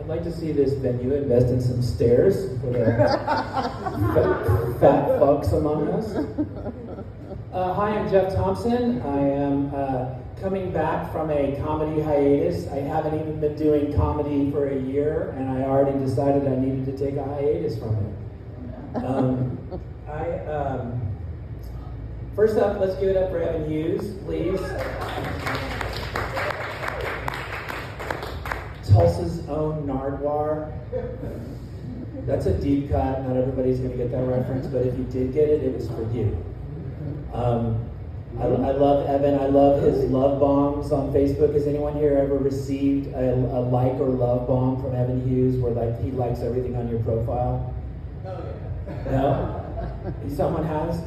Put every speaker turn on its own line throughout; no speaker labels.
I'd like to see this venue invest in some stairs for the fat fucks among us. Hi, I'm Jeff Thompson. I am coming back from a comedy hiatus. I haven't even been doing comedy for a year, and I already decided I needed to take a hiatus from it. First up, let's give it up for Evan Hughes, please. Tulsa's own Nardwuar. That's a deep cut. Not everybody's going to get that reference, but if you did get it, it was for you. I love Evan. I love his love bombs on Facebook. Has anyone here ever received a like or love bomb from Evan Hughes where like he likes everything on your profile? No? Someone has?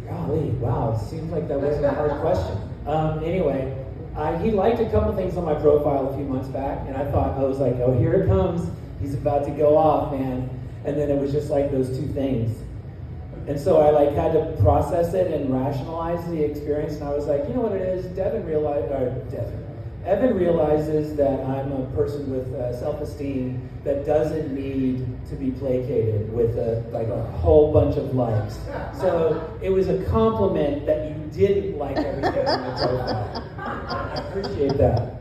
Golly, wow. It seems like that wasn't a hard question. Anyway. He liked a couple things on my profile a few months back, and I was like, oh, here it comes. He's about to go off, man. And then it was just like those two things. And so I like had to process it and rationalize the experience, and I was like, you know what it is? Evan realizes that I'm a person with self-esteem that doesn't need to be placated with a whole bunch of likes. So it was a compliment that you didn't like everything on my profile. I appreciate that.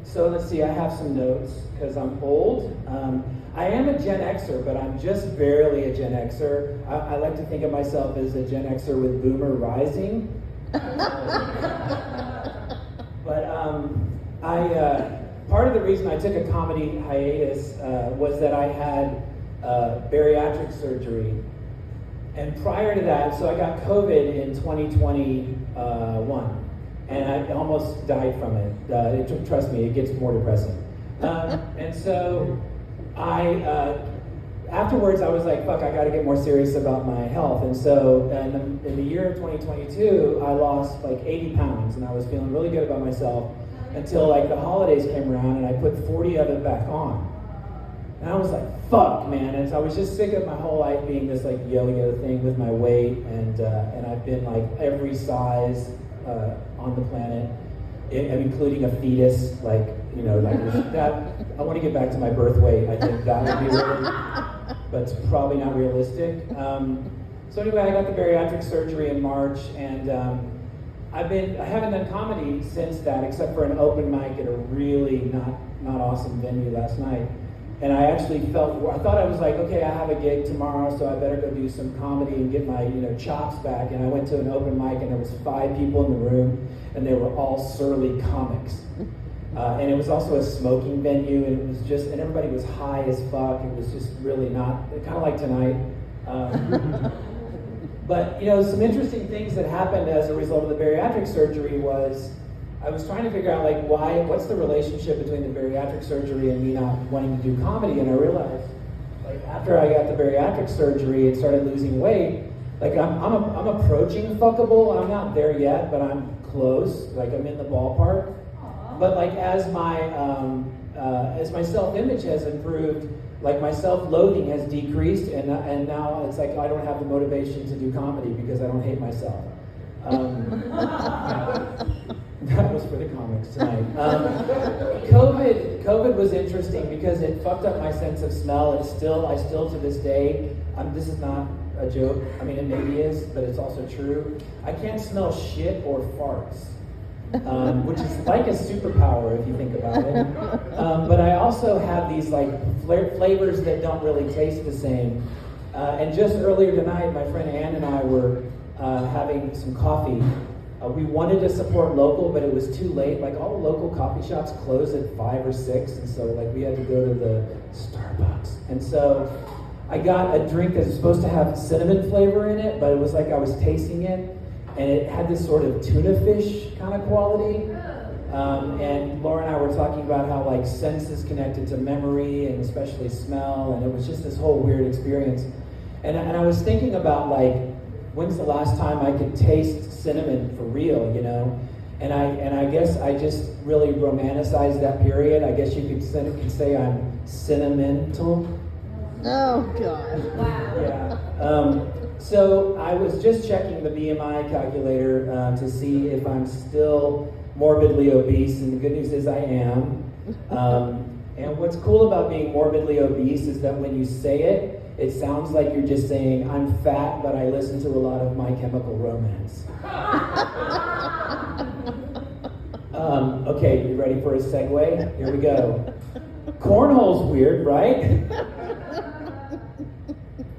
So let's see, I have some notes because I'm old. I am a Gen Xer, but I'm just barely a Gen Xer. I like to think of myself as a Gen Xer with Boomer rising. But part of the reason I took a comedy hiatus was that I had bariatric surgery. And prior to that, so I got COVID in 2021. And I almost died from it. Trust me, it gets more depressing. And so afterwards I was like, fuck, I gotta get more serious about my health. And so in the year of 2022, I lost like 80 pounds and I was feeling really good about myself until like the holidays came around and I put 40 of it back on. And I was like, fuck, man. And so I was just sick of my whole life being this like yo-yo thing with my weight, and I've been like every size on the planet, including a fetus, like, you know, like that. I want to get back to my birth weight. I think that would be really, but it's probably not realistic. So anyway, I got the bariatric surgery in March, and I haven't done comedy since that, except for an open mic at a really not awesome venue last night. And I actually I thought I was like, okay, I have a gig tomorrow, so I better go do some comedy and get my, chops back. And I went to an open mic, and there was 5 people in the room, and they were all surly comics. And it was also a smoking venue, and it was just, and everybody was high as fuck. It was just really not, kind of like tonight. But, some interesting things that happened as a result of the bariatric surgery was, I was trying to figure out what's the relationship between the bariatric surgery and me not wanting to do comedy, and I realized, after I got the bariatric surgery and started losing weight, I'm approaching fuckable. I'm not there yet, but I'm close. I'm in the ballpark. Aww. But as my self-image has improved, my self-loathing has decreased, and now it's I don't have the motivation to do comedy because I don't hate myself. That was for the comics tonight. COVID was interesting because it fucked up my sense of smell. I still to this day, this is not a joke. I mean, it maybe is, but it's also true. I can't smell shit or farts, which is like a superpower if you think about it. But I also have these flavors that don't really taste the same. And just earlier tonight, my friend Ann and I were having some coffee. We wanted to support local, but it was too late. All the local coffee shops closed at 5 or 6, and so we had to go to the Starbucks. And so I got a drink that's supposed to have cinnamon flavor in it, but it was I was tasting it, and it had this sort of tuna fish kind of quality. And Laura and I were talking about how sense is connected to memory and especially smell, and it was just this whole weird experience. And I was thinking about when's the last time I could taste cinnamon for real, And I guess I just really romanticized that period. I guess you could say I'm sentimental.
Oh God!
Wow.
Yeah. So I was just checking the BMI calculator to see if I'm still morbidly obese, and the good news is I am. And what's cool about being morbidly obese is that when you say it, it sounds like you're just saying, I'm fat, but I listen to a lot of My Chemical Romance. Okay, you ready for a segue? Here we go. Cornhole's weird, right?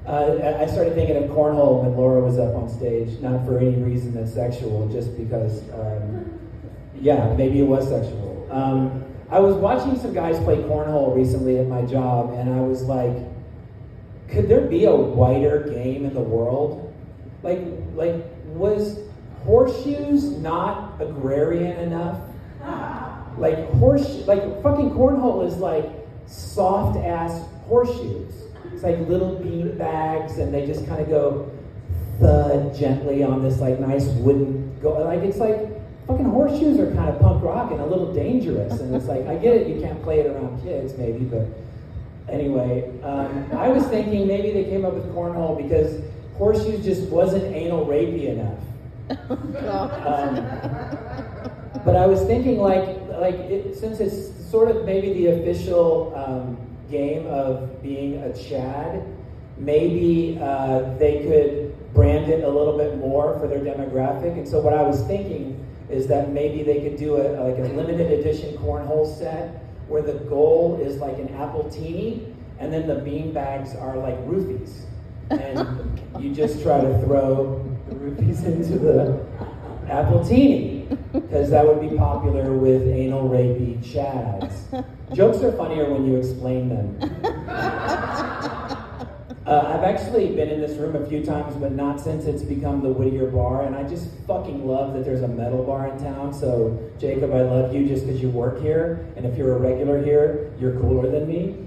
I started thinking of cornhole when Laura was up on stage, not for any reason that's sexual, just because, yeah, maybe it was sexual. I was watching some guys play cornhole recently at my job, and I was like, could there be a whiter game in the world? Like, was horseshoes not agrarian enough? Like fucking cornhole is like soft ass horseshoes. It's like little bean bags, and they just kind of go thud gently on this like nice wooden like it's like fucking horseshoes are kind of punk rock and a little dangerous. And it's like, I get it, you can't play it around kids maybe, but anyway, I was thinking maybe they came up with cornhole because horseshoes just wasn't anal rapey enough. But I was thinking since it's sort of maybe the official game of being a Chad, maybe they could brand it a little bit more for their demographic. And so what I was thinking is that maybe they could do a limited edition cornhole set where the goal is like an appletini, and then the bean bags are like roofies. And you just try to throw the roofies into the appletini, because that would be popular with anal rapey Chads. Jokes are funnier when you explain them. I've actually been in this room a few times, but not since it's become the Whittier Bar, and I just fucking love that there's a metal bar in town. So, Jacob, I love you just because you work here, and if you're a regular here, you're cooler than me.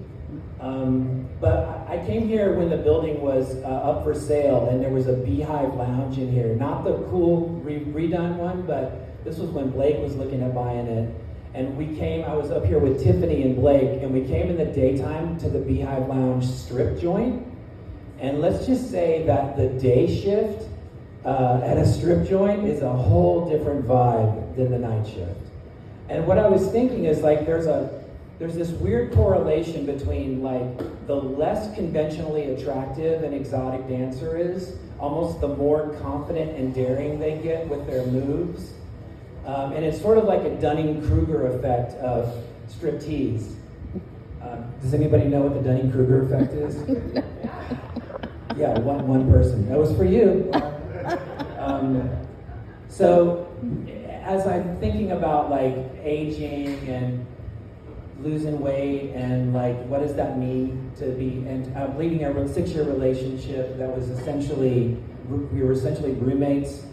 But I came here when the building was up for sale, and there was a Beehive Lounge in here. Not the cool redone one, but this was when Blake was looking at buying it. And I was up here with Tiffany and Blake, and we came in the daytime to the Beehive Lounge strip joint. And let's just say that the day shift at a strip joint is a whole different vibe than the night shift. And what I was thinking is like there's this weird correlation between like the less conventionally attractive an exotic dancer is, almost the more confident and daring they get with their moves. And it's sort of like a Dunning-Kruger effect of striptease. Does anybody know what the Dunning-Kruger effect is? Yeah, one person. That was for you. So as I'm thinking about like aging and losing weight and like what does that mean to be, and I'm leading a 6-year relationship that was we were essentially roommates.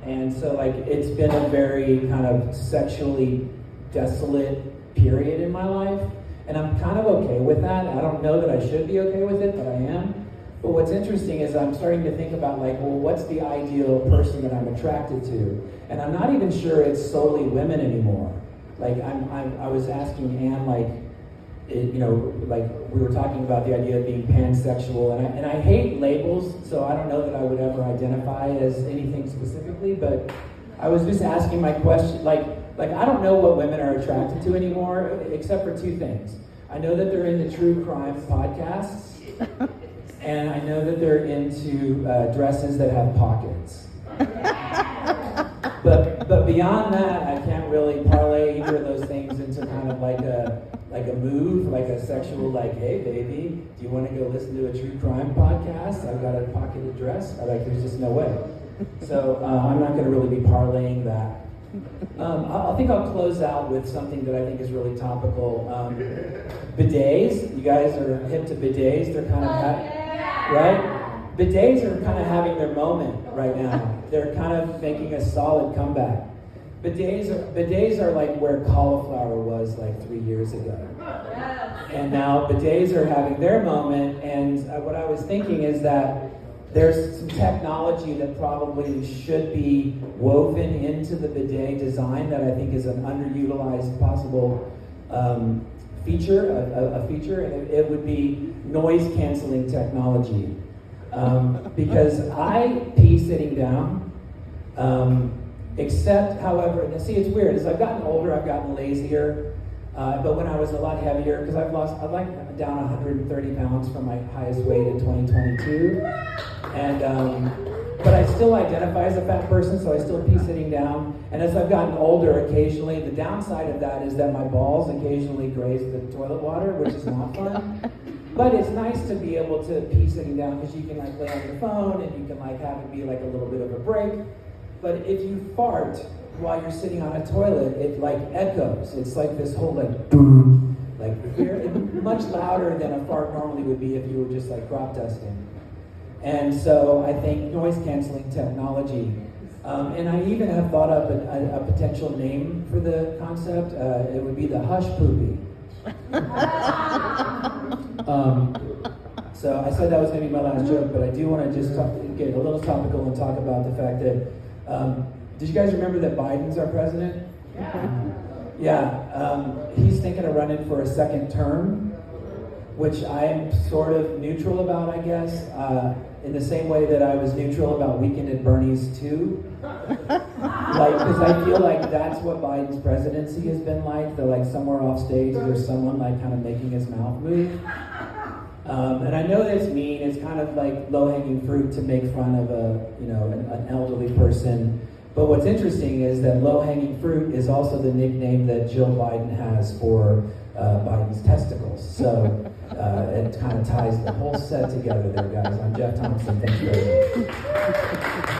And so like it's been a very kind of sexually desolate period in my life. And I'm kind of okay with that. I don't know that I should be okay with it, but I am. But what's interesting is I'm starting to think about like, well, what's the ideal person that I'm attracted to? And I'm not even sure it's solely women anymore. Like I was asking Anne, like, like we were talking about the idea of being pansexual, and I hate labels, so I don't know that I would ever identify as anything specifically. But I was just asking my question, like I don't know what women are attracted to anymore, except for 2 things. I know that they're into true crime podcasts, and I know that they're into dresses that have pockets. But beyond that, I can't really parlay either of those things into kind of like a move, like a sexual, like, hey baby, do you want to go listen to a true crime podcast? I've got a pocketed dress. There's just no way. So I'm not going to really be parlaying that. I think I'll close out with something that I think is really topical. Bidets. You guys are hip to bidets. They're kind of right? Bidets are kind of having their moment right now. They're kind of making a solid comeback. Bidets are like where cauliflower was like 3 years ago. And now bidets are having their moment, and what I was thinking is that there's some technology that probably should be woven into the bidet design that I think is an underutilized possible feature, and it would be noise canceling technology. Because I pee sitting down, Except, however, now see, it's weird. As I've gotten older, I've gotten lazier. But when I was a lot heavier, because I'm down 130 pounds from my highest weight in 2022. And, but I still identify as a fat person, so I still pee sitting down. And as I've gotten older, occasionally, the downside of that is that my balls occasionally graze the toilet water, which is not fun. But it's nice to be able to pee sitting down because you can like lay on your phone and you can like have it be like a little bit of a break. But if you fart while you're sitting on a toilet, it like echoes. It's like this whole like boom, like much louder than a fart normally would be if you were just like crop dusting. And so I think noise canceling technology. And I even have thought up a potential name for the concept. It would be the hush poopy. So I said that was going to be my last joke, but I do want to just get a little topical and talk about the fact that, did you guys remember that Biden's our president? Yeah. He's thinking of running for a second term, which I am sort of neutral about, I guess, in the same way that I was neutral about Weekend at Bernie's too. Like, because I feel like that's what Biden's presidency has been like. They're like somewhere off stage, there's someone like kind of making his mouth move. And I know that's mean. It's kind of like low-hanging fruit to make fun of an elderly person. But what's interesting is that low-hanging fruit is also the nickname that Jill Biden has for Biden's testicles. So it kind of ties the whole set together there, guys. I'm Jeff Thompson. Thank you very much.